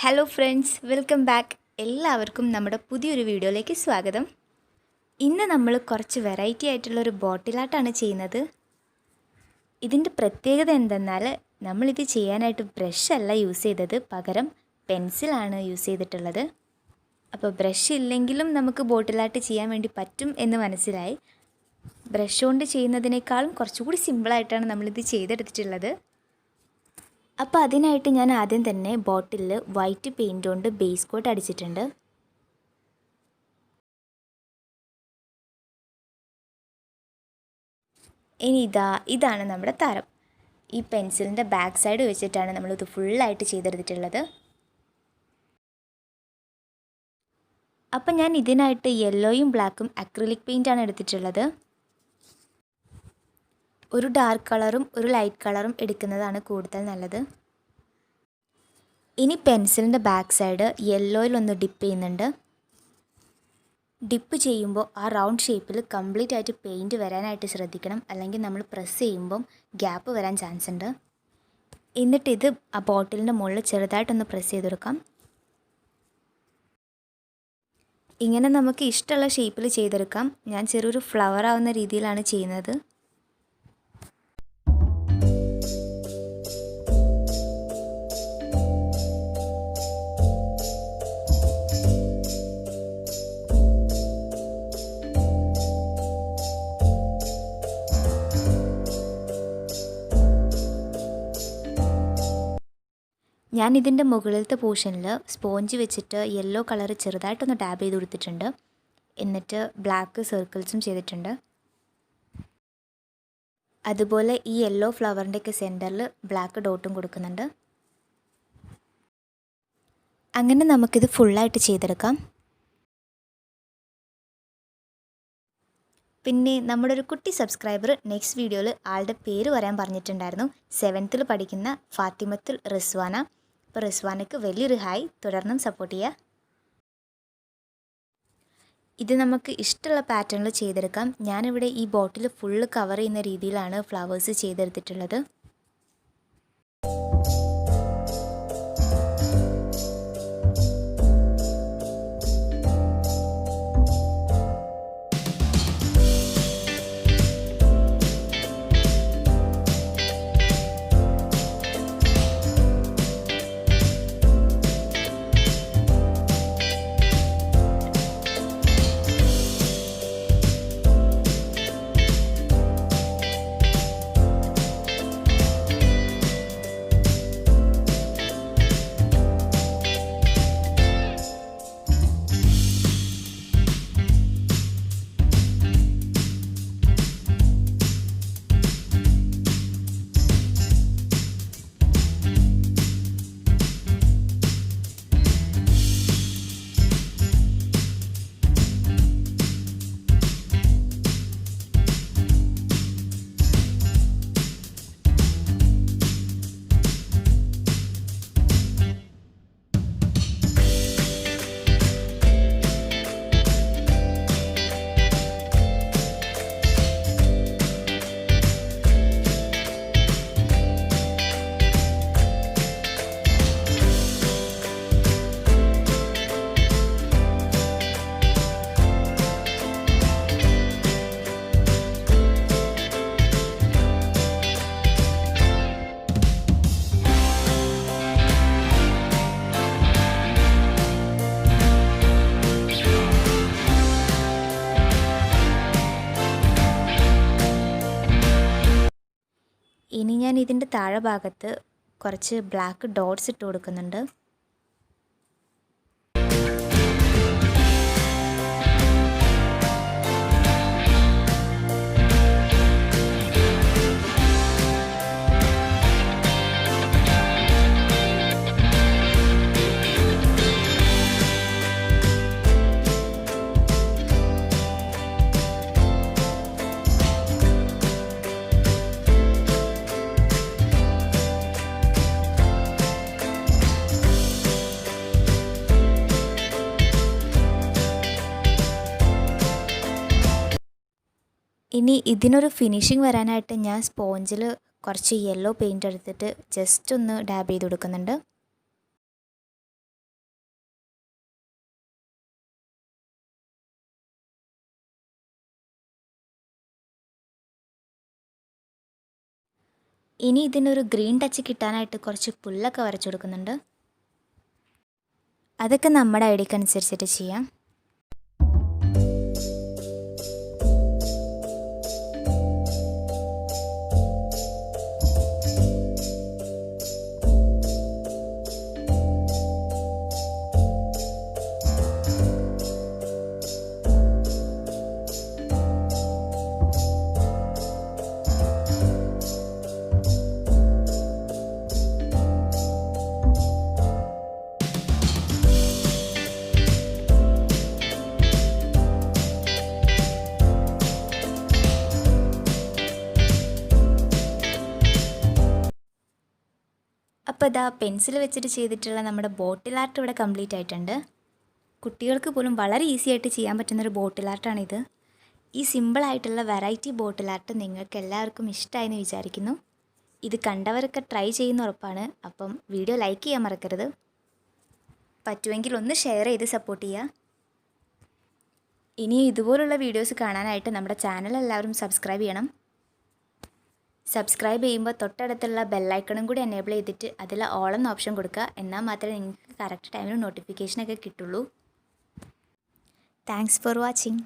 Hello friends, welcome back. എല്ലാവർക്കും നമ്മുടെ പുതിയൊരു വീഡിയോയിലേക്ക് സ്വാഗതം. ഇന്ന് നമ്മൾ കുറച്ച് വെറൈറ്റി ആയിട്ടുള്ളൊരു ബോട്ടിൽ ആർട്ടാണ് ചെയ്യുന്നത്. ഇതിൻ്റെ പ്രത്യേകത എന്തെന്നാൽ നമ്മളിത് ചെയ്യാനായിട്ട് ബ്രഷ് അല്ല യൂസ് ചെയ്തത്, പകരം പെൻസിലാണ് യൂസ് ചെയ്തിട്ടുള്ളത്. അപ്പോൾ ബ്രഷ് ഇല്ലെങ്കിലും നമുക്ക് ബോട്ടിൽ ആർട്ട് ചെയ്യാൻ വേണ്ടി പറ്റും എന്ന് മനസ്സിലായി. ബ്രഷ് കൊണ്ട് ചെയ്യുന്നതിനേക്കാളും കുറച്ചുകൂടി സിമ്പിളായിട്ടാണ് നമ്മളിത് ചെയ്തെടുത്തിട്ടുള്ളത്. അപ്പോൾ അതിനായിട്ട് ഞാൻ ആദ്യം തന്നെ ബോട്ടിലിൽ വൈറ്റ് പെയിൻറ് കൊണ്ട് ബേസ് കോട്ട് അടിച്ചിട്ടുണ്ട്. ഇനി ഇതാണ് നമ്മുടെ താരം. ഈ പെൻസിലിൻ്റെ ബാക്ക് സൈഡ് വെച്ചിട്ടാണ് നമ്മളിത് ഫുള്ളായിട്ട് ചെയ്തെടുത്തിട്ടുള്ളത്. അപ്പം ഞാൻ ഇതിനായിട്ട് യെല്ലോയും ബ്ലാക്കും അക്രിലിക് പെയിൻ്റാണ് എടുത്തിട്ടുള്ളത്. ഒരു ഡാർക്ക് കളറും ഒരു ലൈറ്റ് കളറും എടുക്കുന്നതാണ് കൂടുതൽ നല്ലത്. ഇനി പെൻസിലിൻ്റെ ബാക്ക് സൈഡ് യെല്ലോയിൽ ഒന്ന് ഡിപ്പ് ചെയ്യുന്നുണ്ട്. ഡിപ്പ് ചെയ്യുമ്പോൾ ആ റൗണ്ട് ഷേപ്പിൽ കംപ്ലീറ്റ് ആയിട്ട് പെയിൻറ്റ് വരാനായിട്ട് ശ്രദ്ധിക്കണം, അല്ലെങ്കിൽ നമ്മൾ പ്രസ് ചെയ്യുമ്പം ഗ്യാപ്പ് വരാൻ ചാൻസ് ഉണ്ട്. എന്നിട്ടിത് ആ ബോട്ടിലിൻ്റെ മുകളിൽ ചെറുതായിട്ടൊന്ന് പ്രസ് ചെയ്ത് കൊടുക്കാം. ഇങ്ങനെ നമുക്ക് ഇഷ്ടമുള്ള ഷേപ്പിൽ ചെയ്തെടുക്കാം. ഞാൻ ചെറിയൊരു ഫ്ലവർ ആവുന്ന രീതിയിലാണ് ചെയ്യുന്നത്. ഞാൻ ഇതിൻ്റെ മുകളിലത്തെ പോർഷനിൽ സ്പോഞ്ച് വെച്ചിട്ട് യെല്ലോ കളർ ചെറുതായിട്ടൊന്ന് ടാബ് ചെയ്ത് കൊടുത്തിട്ടുണ്ട്. എന്നിട്ട് ബ്ലാക്ക് സർക്കിൾസും ചെയ്തിട്ടുണ്ട്. അതുപോലെ ഈ യെല്ലോ ഫ്ലവറിൻ്റെയൊക്കെ സെൻറ്ററിൽ ബ്ലാക്ക് ഡോട്ടും കൊടുക്കുന്നുണ്ട്. അങ്ങനെ നമുക്കിത് ഫുള്ളായിട്ട് ചെയ്തെടുക്കാം. പിന്നെ നമ്മുടെ ഒരു കുട്ടി സബ്സ്ക്രൈബർ നെക്സ്റ്റ് വീഡിയോയിൽ ആളുടെ പേര് പറയാൻ പറഞ്ഞിട്ടുണ്ടായിരുന്നു. 7th പഠിക്കുന്ന ഫാത്തിമത്തുൽ റിസ്വാന. അപ്പോൾ റിസ്വാനയ്ക്ക് വലിയൊരു ഹായ്. തുടർന്നും സപ്പോർട്ട് ചെയ്യുക. ഇത് നമുക്ക് ഇഷ്ടമുള്ള പാറ്റേണിൽ ചെയ്തെടുക്കാം. ഞാനിവിടെ ഈ ബോട്ടിൽ ഫുള്ള് കവർ ചെയ്യുന്ന രീതിയിലാണ് ഫ്ലവേഴ്സ് ചെയ്തെടുത്തിട്ടുള്ളത്. ഇനി ഞാൻ ഇതിൻ്റെ താഴെ ഭാഗത്ത് കുറച്ച് ബ്ലാക്ക് ഡോട്ട്സ് ഇട്ട് കൊടുക്കുന്നുണ്ട്. ഇനി ഇതിനൊരു ഫിനിഷിങ് വരാനായിട്ട് ഞാൻ സ്പോഞ്ചിൽ കുറച്ച് യെല്ലോ പെയിൻ്റ് എടുത്തിട്ട് ജസ്റ്റ് ഒന്ന് ഡാബ് ചെയ്ത് കൊടുക്കുന്നുണ്ട്. ഇനി ഇതിനൊരു ഗ്രീൻ ടച്ച് കിട്ടാനായിട്ട് കുറച്ച് പുല്ലൊക്കെ വരച്ചു കൊടുക്കുന്നുണ്ട്. അതൊക്കെ നമ്മുടെ ഐഡിയക്ക് അനുസരിച്ചിട്ട് ചെയ്യാം. അപ്പോൾ ഇതാ പെൻസിൽ വെച്ചിട്ട് ചെയ്തിട്ടുള്ള നമ്മുടെ ബോട്ടിൽ ആർട്ട് ഇവിടെ കംപ്ലീറ്റ് ആയിട്ടുണ്ട്. കുട്ടികൾക്ക് പോലും വളരെ ഈസി ആയിട്ട് ചെയ്യാൻ പറ്റുന്നൊരു ബോട്ടിൽ ആർട്ടാണിത്. ഈ സിമ്പിളായിട്ടുള്ള വെറൈറ്റി ബോട്ടിൽ ആർട്ട് നിങ്ങൾക്ക് എല്ലാവർക്കും ഇഷ്ടമായെന്ന് വിചാരിക്കുന്നു. ഇത് കണ്ടവരൊക്കെ ട്രൈ ചെയ്യുന്ന ഉറപ്പാണ്. അപ്പം വീഡിയോ ലൈക്ക് ചെയ്യാൻ മറക്കരുത്. പറ്റുമെങ്കിൽ ഒന്ന് ഷെയർ ചെയ്ത് സപ്പോർട്ട് ചെയ്യുക. ഇനി ഇതുപോലുള്ള വീഡിയോസ് കാണാനായിട്ട് നമ്മുടെ ചാനൽ എല്ലാവരും സബ്സ്ക്രൈബ് ചെയ്യണം. സബ്സ്ക്രൈബ് ചെയ്യുമ്പോൾ തൊട്ടടുത്തുള്ള ബെല്ലൈക്കണും കൂടി എനേബിൾ ചെയ്തിട്ട് അതിൽ ഓൾ എന്ന ഓപ്ഷൻ കൊടുക്കുക. എന്നാൽ മാത്രമേ നിങ്ങൾക്ക് കറക്റ്റ് ടൈമിൽ നോട്ടിഫിക്കേഷനൊക്കെ കിട്ടുള്ളൂ. Thanks for watching.